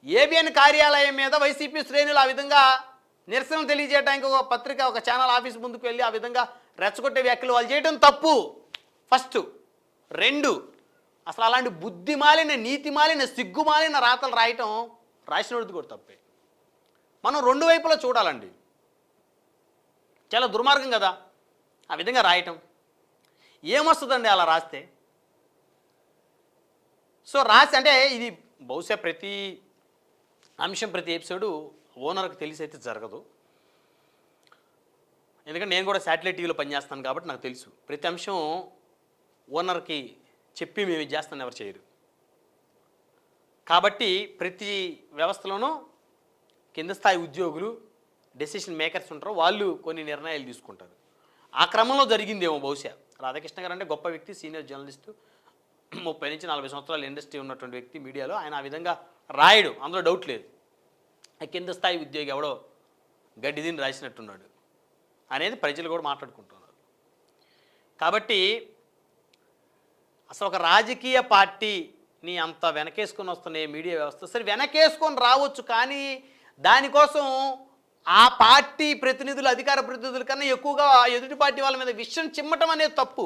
ABN కార్యాలయం మీద YCP శ్రేణులు ఆ విధంగా నిరసనలు తెలియజేయడానికి ఒక పత్రిక ఒక ఛానల్ ఆఫీస్ ముందుకు వెళ్ళి ఆ విధంగా రెచ్చగొట్టే వ్యాఖ్యలు వాళ్ళు చేయడం తప్పు. ఫస్ట్. 2, అసలు అలాంటి బుద్ధిమాలిన నీతిమాలిన సిగ్గుమాలిన రాతలు రాయటం రాసినోడిది కూడా తప్పే. మనం 2 వైపులా చూడాలండి. చాలా దుర్మార్గం కదా ఆ విధంగా రాయటం. ఏమొస్తుందండి అలా రాస్తే? సో రాసి అంటే ఇది బహుశా ప్రతి అంశం ప్రతి ఎపిసోడు ఓనర్కి తెలిసి అయితే జరగదు. ఎందుకంటే నేను కూడా శాటిలైట్ టీవీలో పనిచేస్తాను కాబట్టి నాకు తెలుసు. ప్రతి అంశం ఓనర్కి చెప్పి మేము ఇది చేస్తాను ఎవరు చేయరు. కాబట్టి ప్రతి వ్యవస్థలోనూ కింద స్థాయి ఉద్యోగులు డెసిషన్ మేకర్స్ ఉంటారు, వాళ్ళు కొన్ని నిర్ణయాలు తీసుకుంటారు. ఆ క్రమంలో జరిగిందేమో బహుశా. రాధాకృష్ణ గారు అంటే గొప్ప వ్యక్తి, సీనియర్ జర్నలిస్టు, 30 నుంచి 40 సంవత్సరాల ఇండస్ట్రీ ఉన్నటువంటి వ్యక్తి మీడియాలో. ఆయన ఆ విధంగా రాయడు, అందులో డౌట్ లేదు. ఆ కింద స్థాయి ఉద్యోగి ఎవడో గడ్డిదిని రాసినట్టున్నాడు అనేది ప్రజలు కూడా మాట్లాడుకుంటున్నారు. కాబట్టి అసలు ఒక రాజకీయ పార్టీని అంత వెనకేసుకొని వస్తున్న మీడియా వ్యవస్థ సరే వెనకేసుకొని రావచ్చు, కానీ దానికోసం ఆ పార్టీ ప్రతినిధులు అధికార ప్రతినిధుల కన్నా ఎక్కువగా ఎదుటి పార్టీ వాళ్ళ మీద విషయం చిమ్మటం అనేది తప్పు.